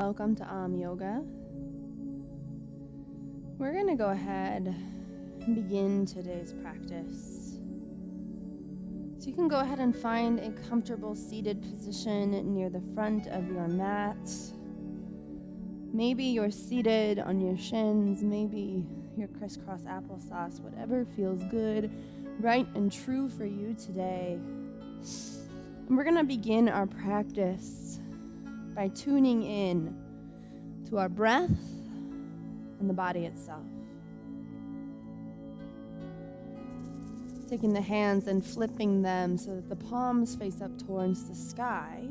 Welcome to Ohm Yoga. We're going to go ahead and begin today's practice. So you can go ahead and find a comfortable seated position near the front of your mat. Maybe you're seated on your shins, maybe you're crisscross applesauce, whatever feels good, right and true for you today. And we're going to begin our practice by tuning in to our breath and the body itself. Taking the hands and flipping them so that the palms face up towards the sky.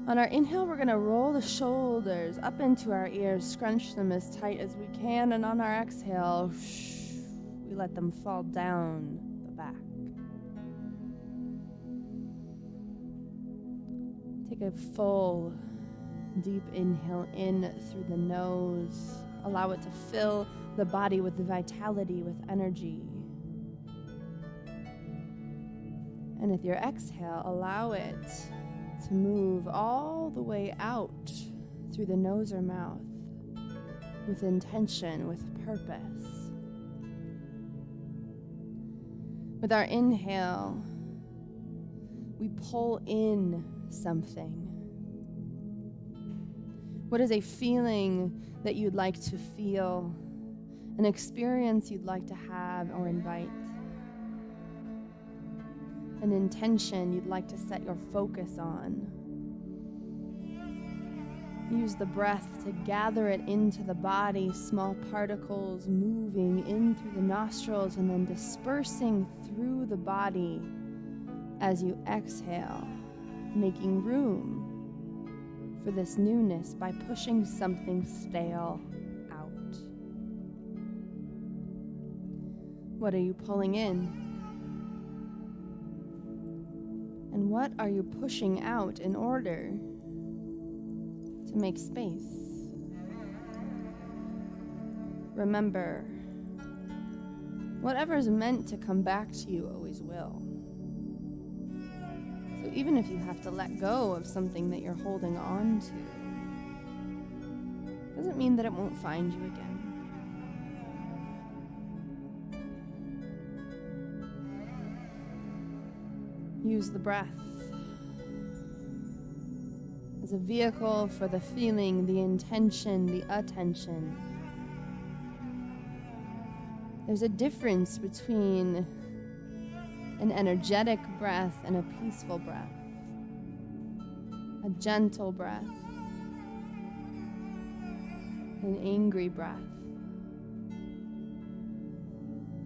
On our inhale, we're going to roll the shoulders up into our ears, scrunch them as tight as we can, and on our exhale, we let them fall down the back. Take a full, deep inhale in through the nose. Allow it to fill the body with vitality, with energy. And with your exhale, allow it to move all the way out through the nose or mouth with intention, with purpose. With our inhale, we pull in something. What is a feeling that you'd like to feel, an experience you'd like to have or invite, an intention you'd like to set your focus on? Use the breath to gather it into the body, small particles moving in through the nostrils and then dispersing through the body as you exhale, making room for this newness by pushing something stale out. What are you pulling in? And what are you pushing out in order to make space? Remember, whatever's meant to come back to you always will. So even if you have to let go of something that you're holding on to, doesn't mean that it won't find you again. Use the breath as a vehicle for the feeling, the intention, the attention. There's a difference between an energetic breath and a peaceful breath, a gentle breath, an angry breath.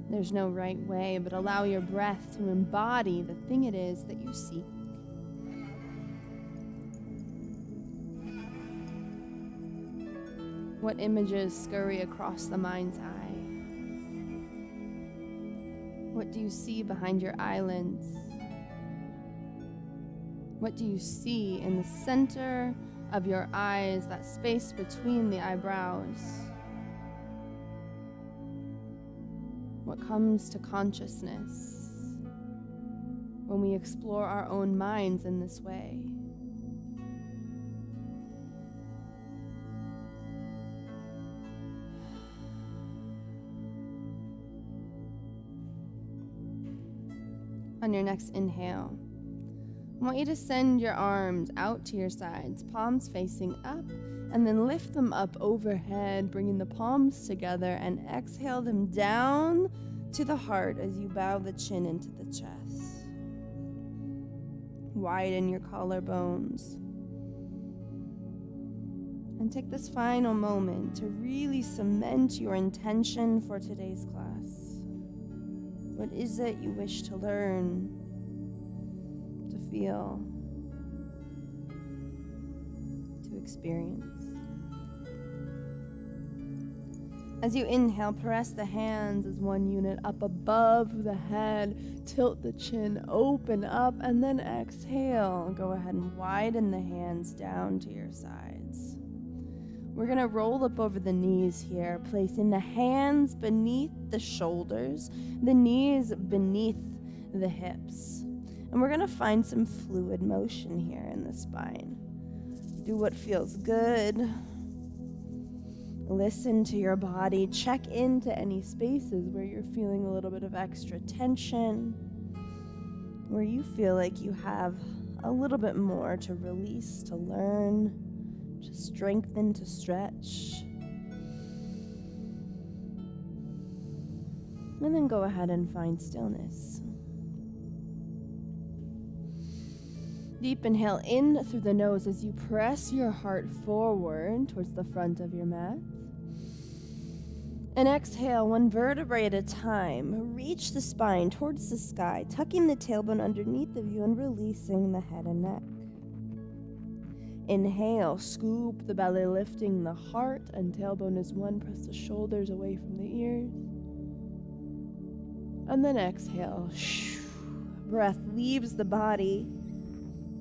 There's no right way, but allow your breath to embody the thing it is that you seek. What images scurry across the mind's eye? What do you see behind your eyelids? What do you see in the center of your eyes, that space between the eyebrows? What comes to consciousness when we explore our own minds in this way? On your next inhale, I want you to send your arms out to your sides, palms facing up, and then lift them up overhead, bringing the palms together, and exhale them down to the heart as you bow the chin into the chest. Widen your collarbones. And take this final moment to really cement your intention for today's class. What is it you wish to learn, to feel, to experience? As you inhale, press the hands as one unit up above the head, tilt the chin, open up, and then exhale. Go ahead and widen the hands down to your sides. We're going to roll up over the knees here, placing the hands beneath the shoulders, the knees beneath the hips. And we're going to find some fluid motion here in the spine. Do what feels good. Listen to your body. Check into any spaces where you're feeling a little bit of extra tension, where you feel like you have a little bit more to release, to learn, to strengthen, to stretch. And then go ahead and find stillness. Deep inhale in through the nose as you press your heart forward towards the front of your mat. And exhale, one vertebrae at a time. Reach the spine towards the sky, tucking the tailbone underneath of you and releasing the head and neck. Inhale, scoop the belly, lifting the heart and tailbone as one. Press the shoulders away from the ears. And then exhale. Breath leaves the body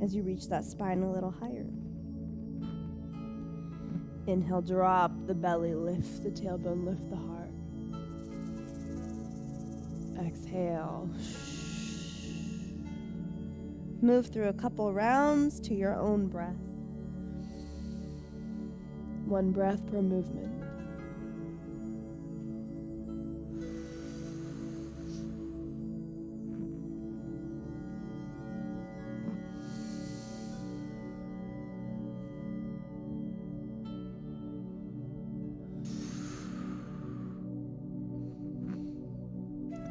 as you reach that spine a little higher. Inhale, drop the belly, lift the tailbone, lift the heart. Exhale. Move through a couple rounds to your own breath. One breath per movement.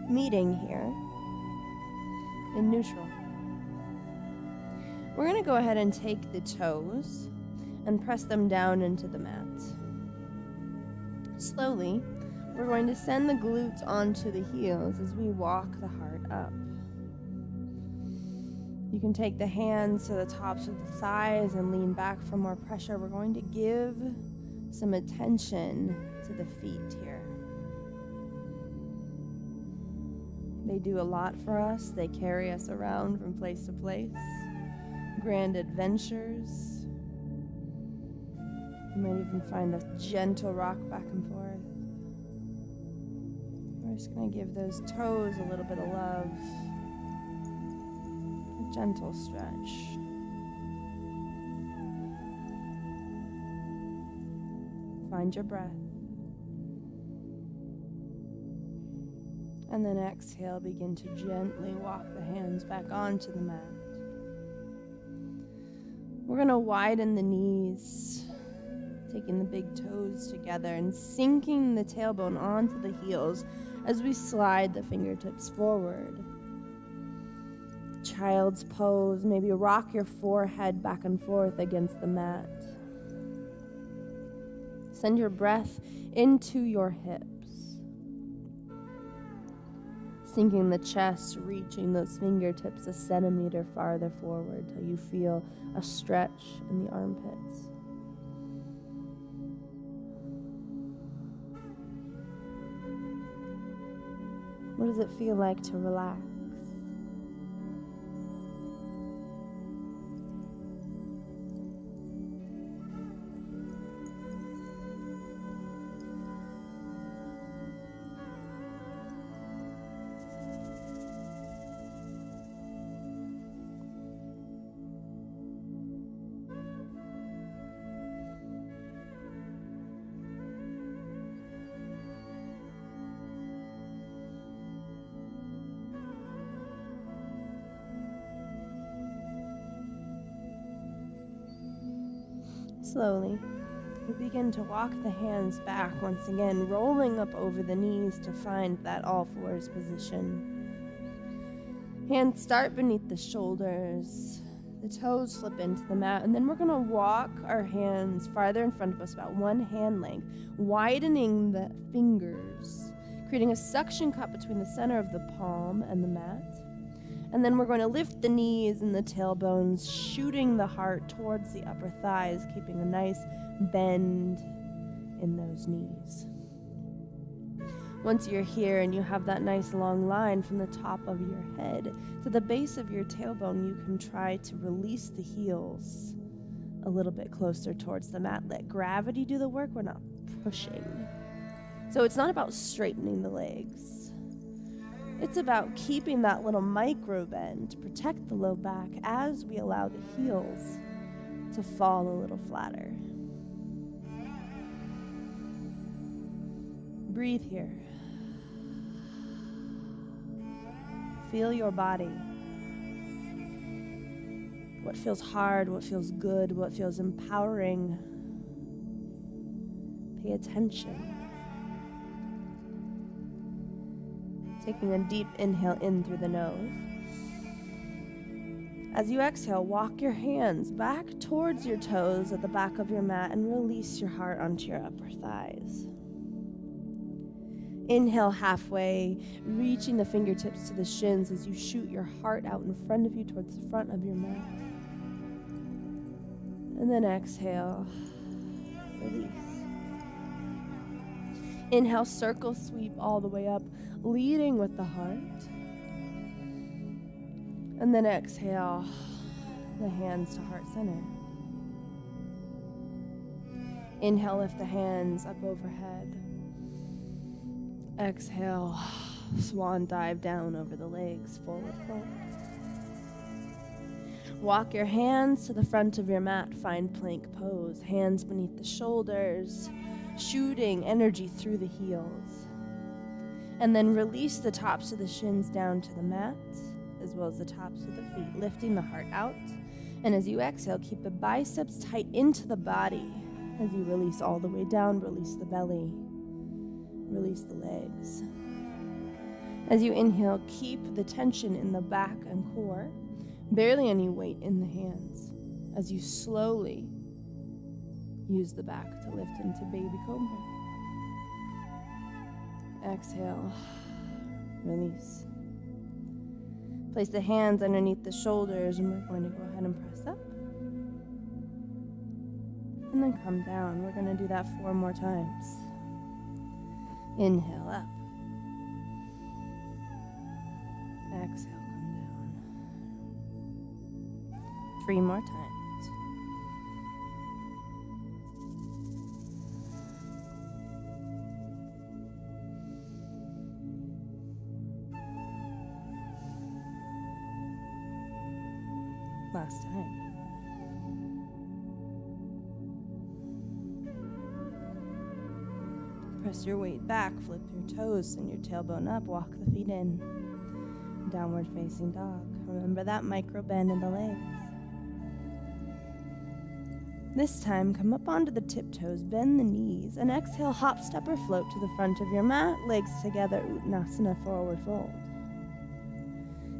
Meeting here in neutral. We're going to go ahead and take the toes and press them down into the mat. Slowly, we're going to send the glutes onto the heels as we walk the heart up. You can take the hands to the tops of the thighs and lean back for more pressure. We're going to give some attention to the feet here. They do a lot for us. They carry us around from place to place. Grand adventures. You might even find a gentle rock back and forth. We're just going to give those toes a little bit of love. A gentle stretch. Find your breath. And then exhale, begin to gently walk the hands back onto the mat. We're going to widen the knees, taking the big toes together and sinking the tailbone onto the heels as we slide the fingertips forward. Child's pose, maybe rock your forehead back and forth against the mat. Send your breath into your hips. Sinking the chest, reaching those fingertips a centimeter farther forward till you feel a stretch in the armpits. What does it feel like to relax? Slowly, we begin to walk the hands back once again, rolling up over the knees to find that all fours position. Hands start beneath the shoulders. The toes slip into the mat, and then we're going to walk our hands farther in front of us, about one hand length, widening the fingers, creating a suction cup between the center of the palm and the mat. And then we're going to lift the knees and the tailbones, shooting the heart towards the upper thighs, keeping a nice bend in those knees. Once you're here and you have that nice long line from the top of your head to the base of your tailbone, you can try to release the heels a little bit closer towards the mat. Let gravity do the work. We're not pushing. So it's not about straightening the legs. It's about keeping that little micro bend to protect the low back as we allow the heels to fall a little flatter. Breathe here. Feel your body. What feels hard, what feels good, what feels empowering. Pay attention. Taking a deep inhale in through the nose. As you exhale, walk your hands back towards your toes at the back of your mat and release your heart onto your upper thighs. Inhale halfway, reaching the fingertips to the shins as you shoot your heart out in front of you towards the front of your mat. And then exhale, release. Inhale, circle sweep all the way up, leading with the heart. And then exhale, the hands to heart center. Inhale, lift the hands up overhead. Exhale, swan dive down over the legs, forward fold. Walk your hands to the front of your mat, find plank pose, hands beneath the shoulders, shooting energy through the heels. And then release the tops of the shins down to the mat, as well as the tops of the feet, lifting the heart out. And as you exhale, keep the biceps tight into the body. As you release all the way down, release the belly, release the legs. As you inhale, keep the tension in the back and core, barely any weight in the hands. As you slowly use the back to lift into baby cobra. Exhale, release. Place the hands underneath the shoulders, and we're going to go ahead and press up. And then come down. We're going to do that 4 more times. Inhale up. Exhale, come down. 3 more times. Last time. Press your weight back, flip your toes, send your tailbone up, walk the feet in. Downward facing dog. Remember that micro bend in the legs. This time, come up onto the tiptoes, bend the knees, and exhale, hop, step, or float to the front of your mat, legs together, Uttanasana, forward fold.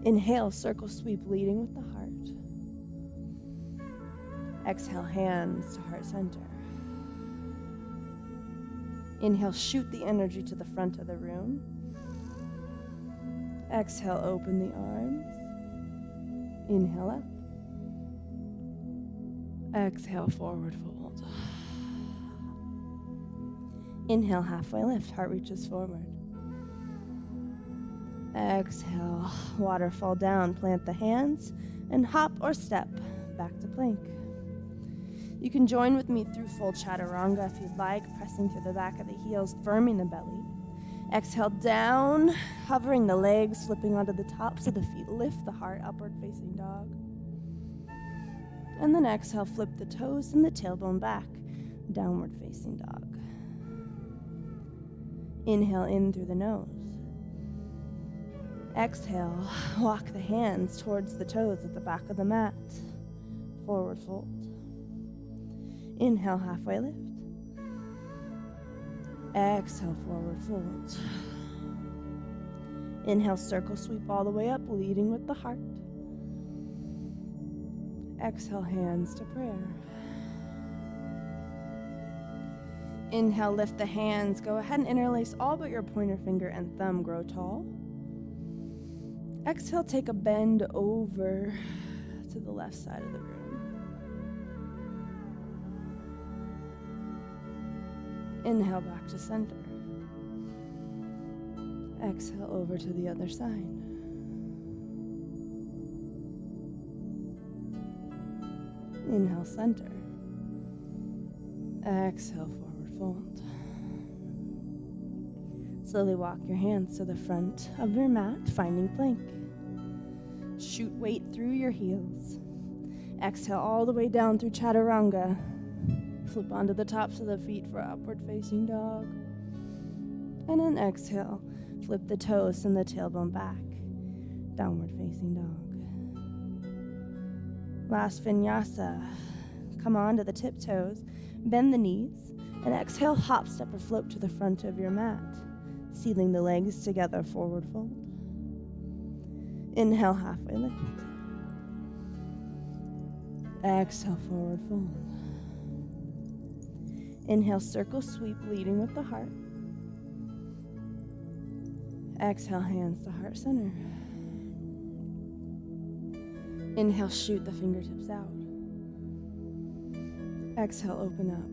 Inhale, circle sweep, leading with the heart. Exhale, hands to heart center. Inhale, shoot the energy to the front of the room. Exhale, open the arms. Inhale up. Exhale, forward fold. Inhale, halfway lift, heart reaches forward. Exhale, waterfall down, plant the hands, and hop or step back to plank. You can join with me through full chaturanga if you'd like, pressing through the back of the heels, firming the belly. Exhale down, hovering the legs, slipping onto the tops of the feet. Lift the heart, upward facing dog. And then exhale, flip the toes and the tailbone back, downward facing dog. Inhale in through the nose. Exhale, walk the hands towards the toes at the back of the mat. Forward fold. Inhale, halfway lift. Exhale, forward fold. Inhale, circle sweep all the way up, leading with the heart. Exhale, hands to prayer. Inhale, lift the hands. Go ahead and interlace all but your pointer finger and thumb. Grow tall. Exhale, take a bend over to the left side of the room. Inhale, back to center. Exhale, over to the other side. Inhale, center. Exhale, forward fold. Slowly walk your hands to the front of your mat, finding plank. Shoot weight through your heels. Exhale all the way down through chaturanga. Flip onto the tops of the feet for upward facing dog. And then exhale, flip the toes, send the tailbone back. Downward facing dog. Last vinyasa. Come on to the tiptoes, bend the knees, and exhale, hop, step, or float to the front of your mat, sealing the legs together, forward fold. Inhale, halfway lift. Exhale, forward fold. Inhale, circle sweep, leading with the heart. Exhale, hands to heart center. Inhale, shoot the fingertips out. Exhale, open up.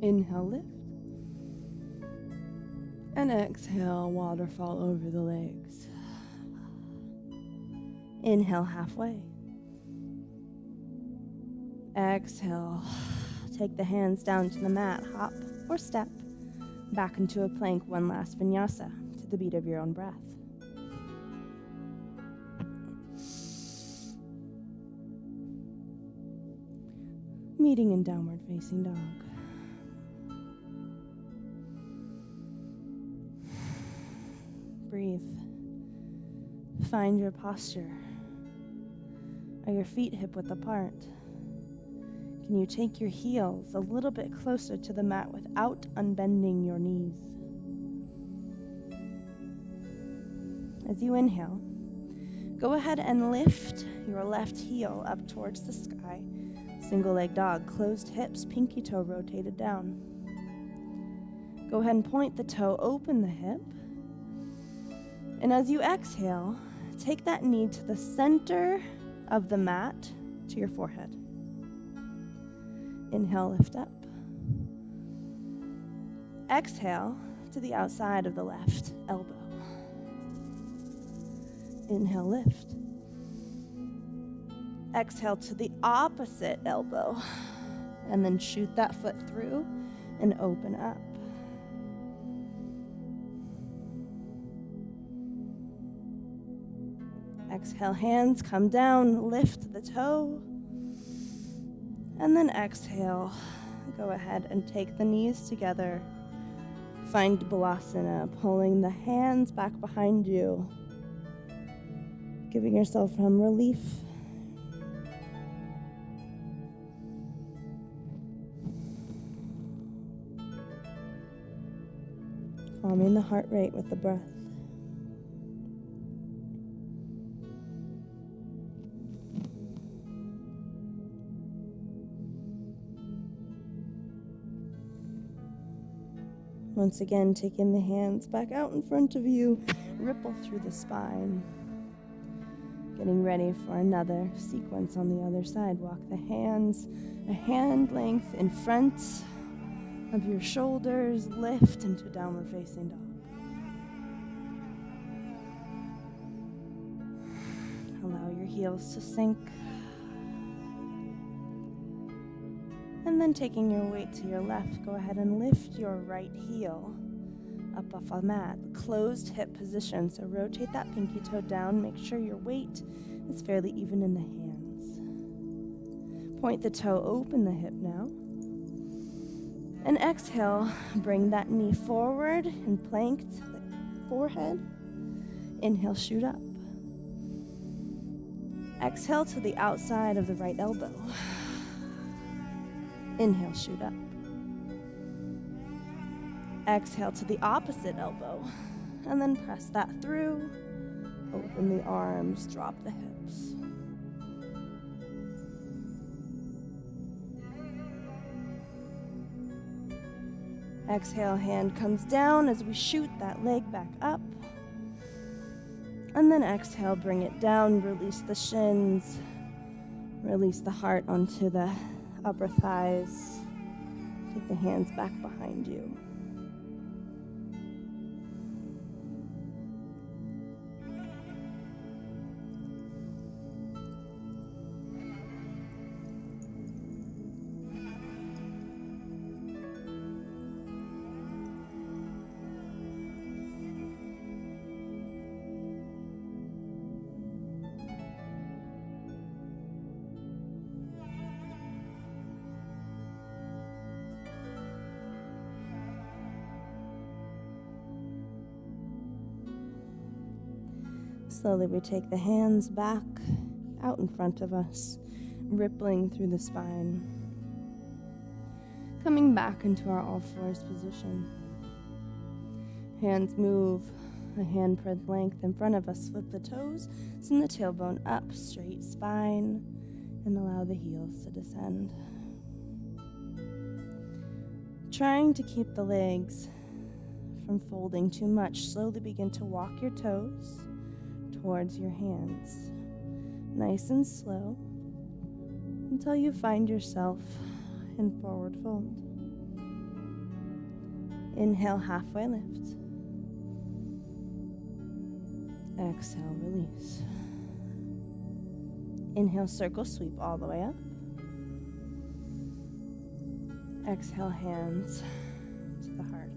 Inhale, lift. And exhale, waterfall over the legs. Inhale, halfway. Exhale, take the hands down to the mat, hop or step back into a plank, one last vinyasa to the beat of your own breath. Meeting in downward facing dog. Breathe. Find your posture. Are your feet hip width apart? Can you take your heels a little bit closer to the mat without unbending your knees? As you inhale, go ahead and lift your left heel up towards the sky. Single leg dog, closed hips, pinky toe rotated down. Go ahead and point the toe, open the hip. And as you exhale, take that knee to the center of the mat to your forehead. Inhale, lift up. Exhale to the outside of the left elbow. Inhale, lift. Exhale to the opposite elbow. And then shoot that foot through and open up. Exhale, hands come down, lift the toe. And then exhale, go ahead and take the knees together. Find Balasana, pulling the hands back behind you. Giving yourself some relief. Calming the heart rate with the breath. Once again, taking the hands back out in front of you, ripple through the spine. Getting ready for another sequence on the other side. Walk the hands a hand length in front of your shoulders, lift into downward facing dog. Allow your heels to sink. And then taking your weight to your left, go ahead and lift your right heel up off the mat. Closed hip position, so rotate that pinky toe down. Make sure your weight is fairly even in the hands. Point the toe, open the hip now. And exhale, bring that knee forward and plank to the forehead. Inhale, shoot up. Exhale to the outside of the right elbow. Inhale, shoot up. Exhale to the opposite elbow. And then press that through. Open the arms, drop the hips. Exhale, hand comes down as we shoot that leg back up. And then exhale, bring it down, release the shins. Release the heart onto the upper thighs. Take the hands back behind you. Slowly we take the hands back out in front of us, rippling through the spine. Coming back into our all fours position. Hands move a handprint length in front of us. Flip the toes, send the tailbone up, straight spine, and allow the heels to descend. Trying to keep the legs from folding too much, slowly begin to walk your toes towards your hands. Nice and slow until you find yourself in forward fold. Inhale, halfway lift. Exhale, release. Inhale, circle sweep all the way up. Exhale, hands to the heart.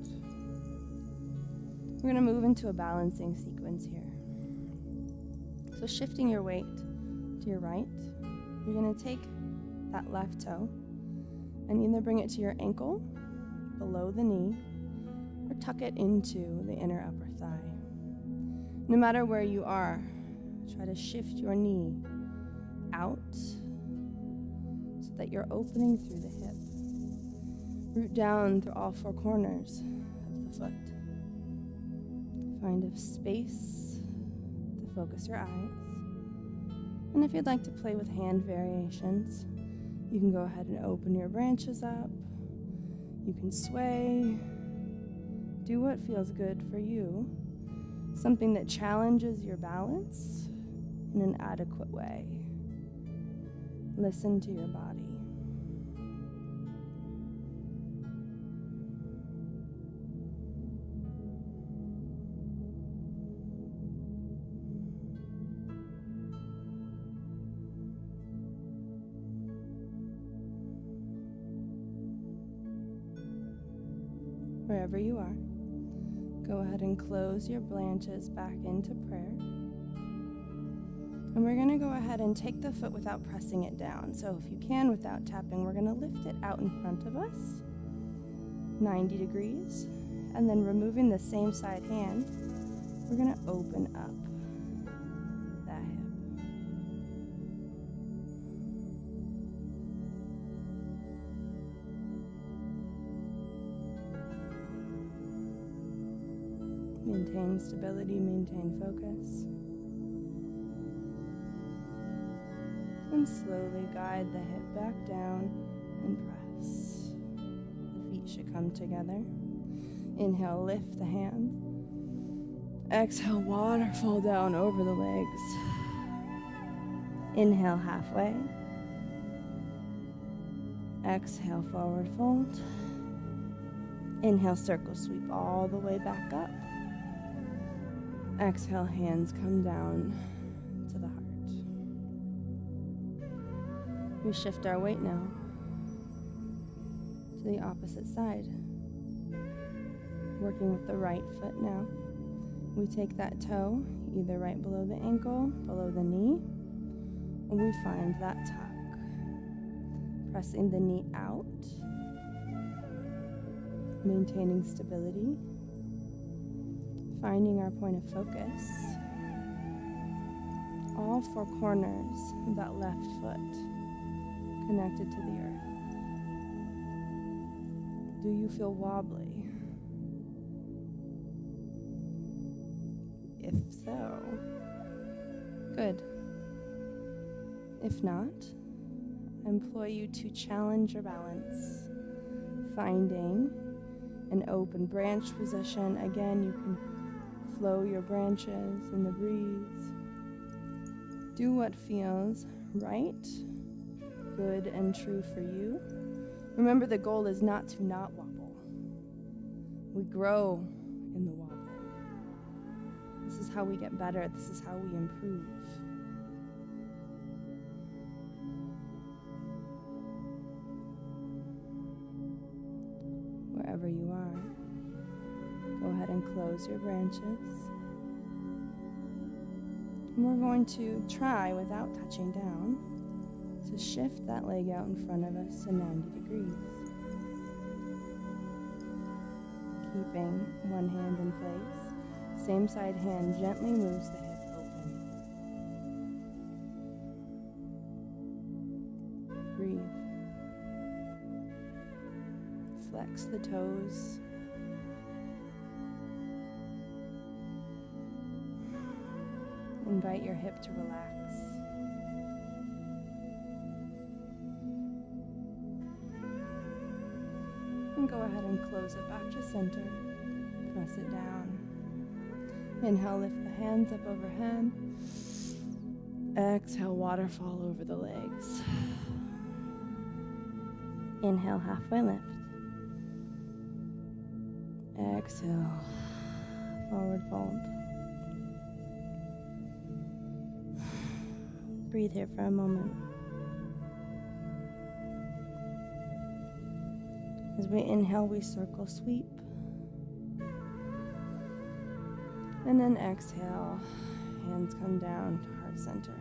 We're going to move into a balancing sequence here. So shifting your weight to your right, you're going to take that left toe and either bring it to your ankle, below the knee, or tuck it into the inner upper thigh. No matter where you are, try to shift your knee out so that you're opening through the hip. Root down through all four corners of the foot. Find a space to focus your eyes. And if you'd like to play with hand variations, you can go ahead and open your branches up. You can sway. Do what feels good for you. Something that challenges your balance in an adequate way. Listen to your body. Wherever you are, go ahead and close your branches back into prayer. And we're going to go ahead and take the foot without pressing it down. So if you can, without tapping, we're going to lift it out in front of us, 90 degrees. And then removing the same side hand, we're going to open up that hip. Maintain stability, maintain focus. And slowly guide the hip back down and press. The feet should come together. Inhale, lift the hand. Exhale, waterfall down over the legs. Inhale, halfway. Exhale, forward fold. Inhale, circle sweep all the way back up. Exhale, hands come down to the heart. We shift our weight now to the opposite side. Working with the right foot now. We take that toe, either right below the ankle, below the knee, and we find that tuck. Pressing the knee out, maintaining stability, finding our point of focus. All four corners of that left foot connected to the earth. Do you feel wobbly? If so, good. If not, I implore you to challenge your balance, finding an open branch position. Again, you can flow your branches in the breeze. Do what feels right, good, and true for you. Remember, the goal is not to not wobble. We grow in the wobble. This is how we get better. This is how we improve. Wherever you are, go ahead and close your branches. And we're going to try, without touching down, to shift that leg out in front of us to 90 degrees. Keeping one hand in place. Same side hand gently moves the hip open. Relax the toes. Invite your hip to relax. And go ahead and close it back to center. Press it down. Inhale, lift the hands up overhead. Exhale, waterfall over the legs. Inhale, halfway lift. Exhale, forward fold. Breathe here for a moment. As we inhale, we circle sweep. And then exhale, hands come down to heart center.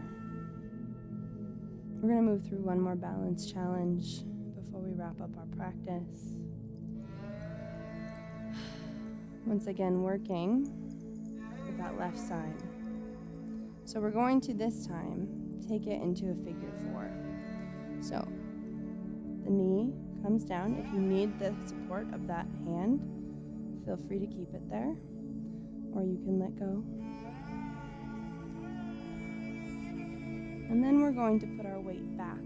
We're going to move through one more balance challenge before we wrap up our practice. Once again, working with that left side. So we're going to this time take it into a figure four. So the knee comes down. If you need the support of that hand, feel free to keep it there, or you can let go. And then we're going to put our weight back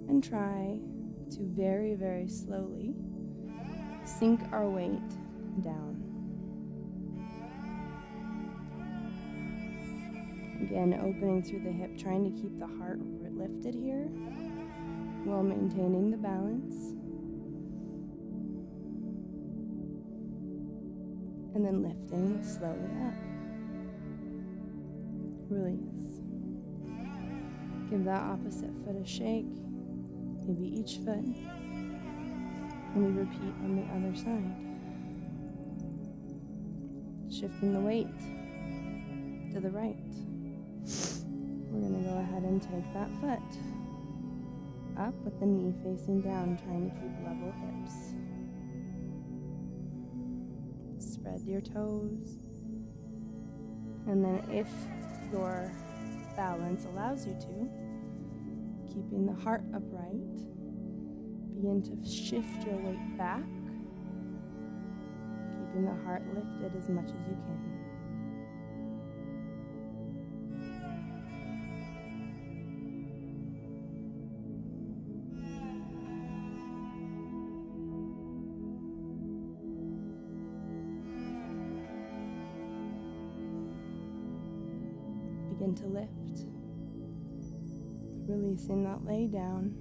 and try to very, very slowly sink our weight down. Again, opening through the hip, trying to keep the heart lifted here while maintaining the balance. And then lifting slowly up. Release. Give that opposite foot a shake, maybe each foot. And we repeat on the other side. Shifting the weight to the right. We're going to go ahead and take that foot up with the knee facing down, trying to keep level hips. Spread your toes. And then if your balance allows you to, keeping the heart upright, begin to shift your weight back, keeping the heart lifted as much as you can. Begin to lift, releasing that lay down,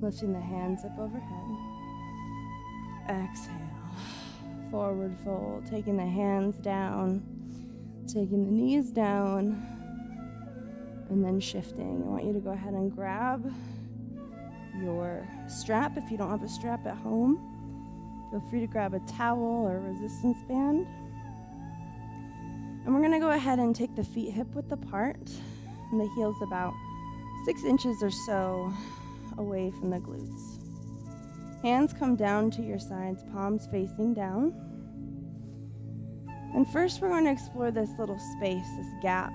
lifting the hands up overhead. Exhale, forward fold, taking the hands down, taking the knees down, and then shifting. I want you to go ahead and grab your strap. If you don't have a strap at home, feel free to grab a towel or a resistance band. And we're going to go ahead and take the feet hip width apart and the heels about 6 inches or so away from the glutes. Hands come down to your sides, palms facing down. And first we're going to explore this little space, this gap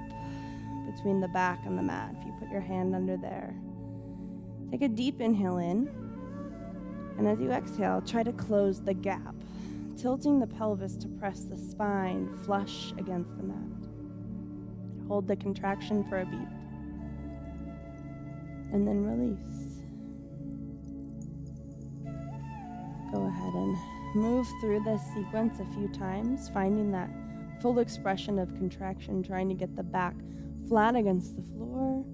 between the back and the mat. If you put your hand under there. Take a deep inhale in. And as you exhale, try to close the gap, tilting the pelvis to press the spine flush against the mat. Hold the contraction for a beat. And then release. Go ahead and move through this sequence a few times, finding that full expression of contraction, trying to get the back flat against the floor.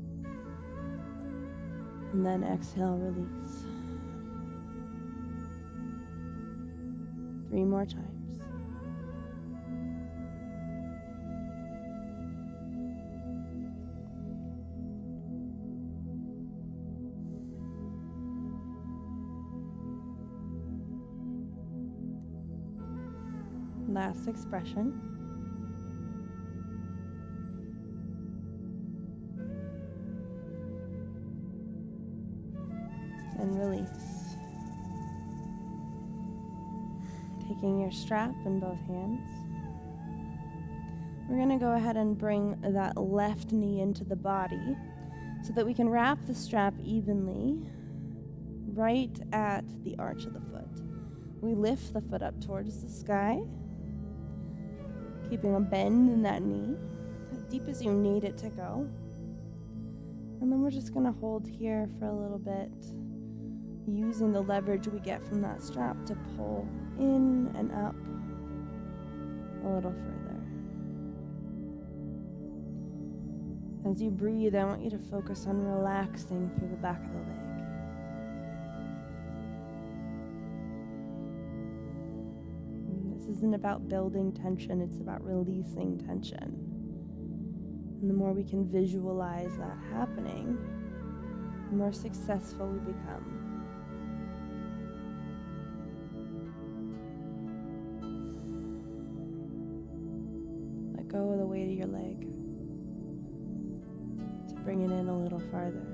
And then exhale, release. 3 more times. Last expression. And release. Taking your strap in both hands. We're going to go ahead and bring that left knee into the body so that we can wrap the strap evenly, right at the arch of the foot. We lift the foot up towards the sky, keeping a bend in that knee, as deep as you need it to go. And then we're just going to hold here for a little bit, using the leverage we get from that strap to pull in and up a little further. As you breathe, I want you to focus on relaxing through the back of the leg. This isn't about building tension, it's about releasing tension. And the more we can visualize that happening, the more successful we become. Let go of the weight of your leg to bring it in a little farther.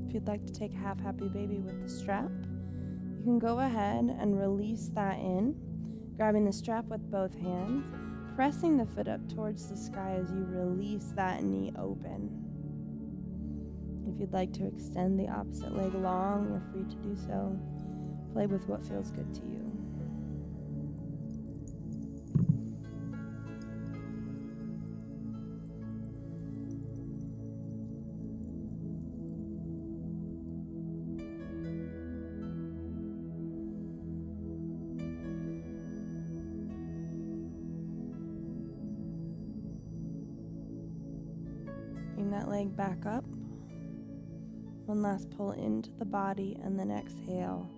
If you'd like to take a half happy baby with the strap, you can go ahead and release that in, grabbing the strap with both hands, pressing the foot up towards the sky as you release that knee open. If you'd like to extend the opposite leg long, you're free to do so. Play with what feels good to you. Bring that leg back up. One last pull into the body and then exhale.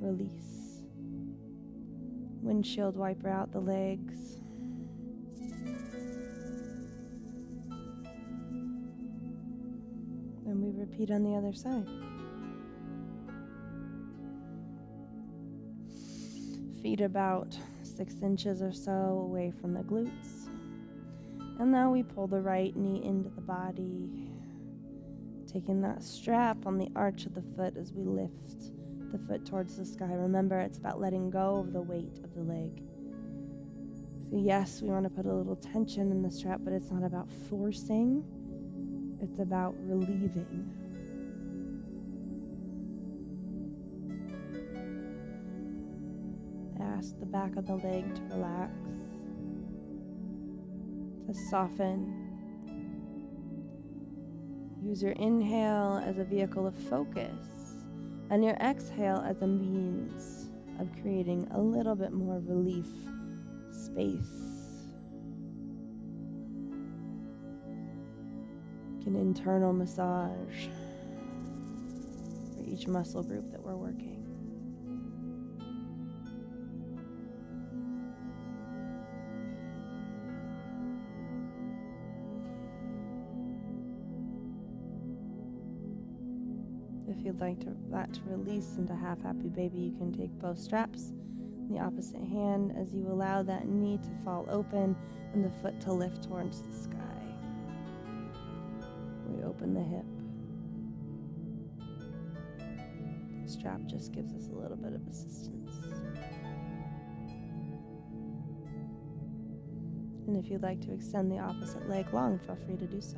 Release. Windshield wiper out the legs. And we repeat on the other side. Feet about 6 inches or so away from the glutes. And now we pull the right knee into the body, taking that strap on the arch of the foot as we lift the foot towards the sky. Remember, it's about letting go of the weight of the leg. So yes, we want to put a little tension in the strap, but it's not about forcing. It's about relieving. Ask the back of the leg to relax, to soften. Use your inhale as a vehicle of focus and your exhale as a means of creating a little bit more relief, space. Like an internal massage for each muscle group that we're working. If you'd like that to release into half happy baby, you can take both straps in the opposite hand as you allow that knee to fall open and the foot to lift towards the sky. We open the hip. The strap just gives us a little bit of assistance. And if you'd like to extend the opposite leg long, feel free to do so.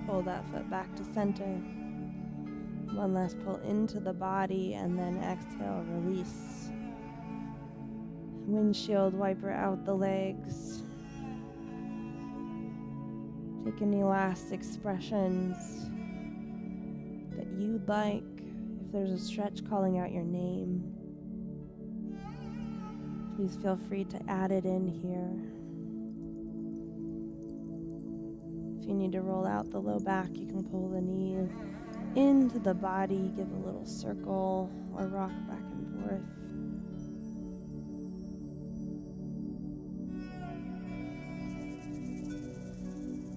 Pull that foot back to center. One last pull into the body and then exhale, release. Windshield wiper out the legs. Take any last expressions that you'd like. If there's a stretch calling out your name, please feel free to add it in here. If you need to roll out the low back, you can pull the knees into the body, give a little circle, or rock back and forth.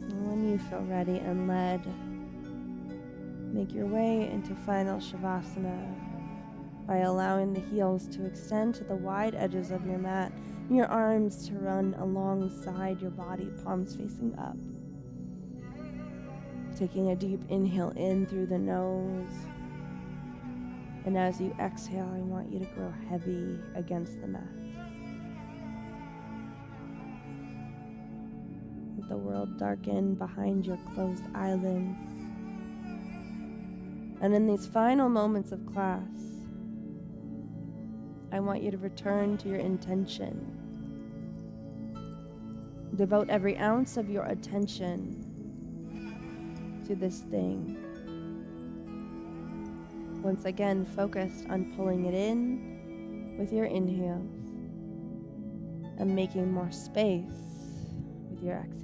And when you feel ready and led, make your way into final Shavasana by allowing the heels to extend to the wide edges of your mat and your arms to run alongside your body, palms facing up. Taking a deep inhale in through the nose. And as you exhale, I want you to grow heavy against the mat. Let the world darken behind your closed eyelids. And in these final moments of class, I want you to return to your intention. Devote every ounce of your attention to this thing. Once again, focused on pulling it in with your inhales and making more space with your exhales.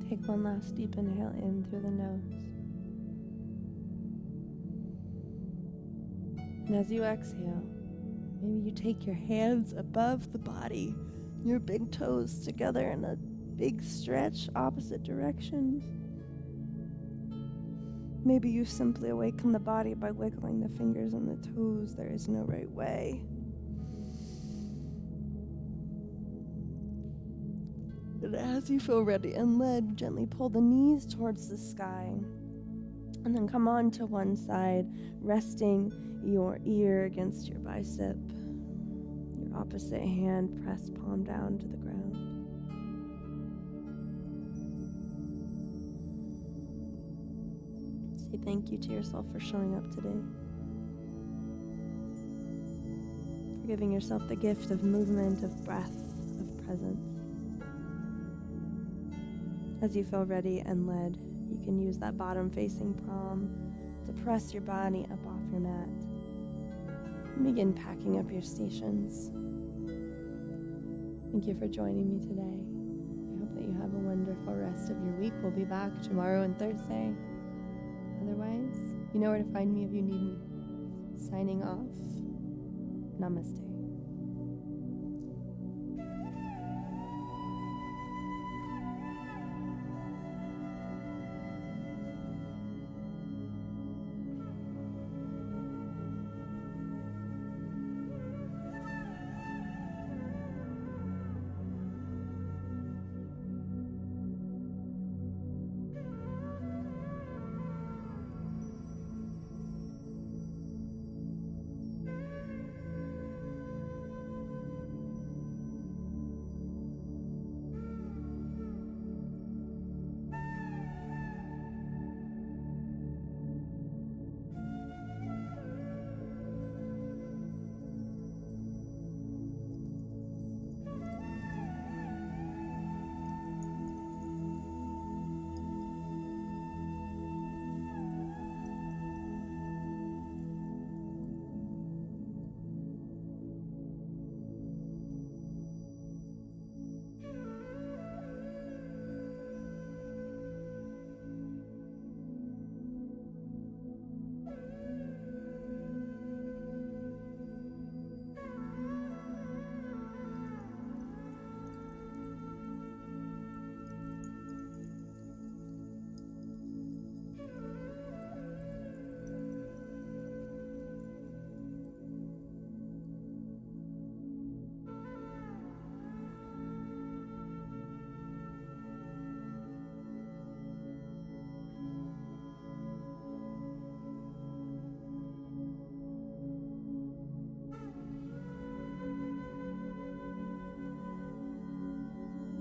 Take one last deep inhale in through the nose. And as you exhale, maybe you take your hands above the body, your big toes together in a big stretch, opposite directions. Maybe you simply awaken the body by wiggling the fingers and the toes. There is no right way. And as you feel ready and led, gently pull the knees towards the sky. And then come on to one side, resting your ear against your bicep. Your opposite hand press palm down to the ground. Say thank you to yourself for showing up today. For giving yourself the gift of movement, of breath, of presence. As you feel ready and led, you can use that bottom-facing palm to press your body up off your mat. And begin packing up your stations. Thank you for joining me today. I hope that you have a wonderful rest of your week. We'll be back tomorrow and Thursday. Otherwise, you know where to find me if you need me. Signing off. Namaste.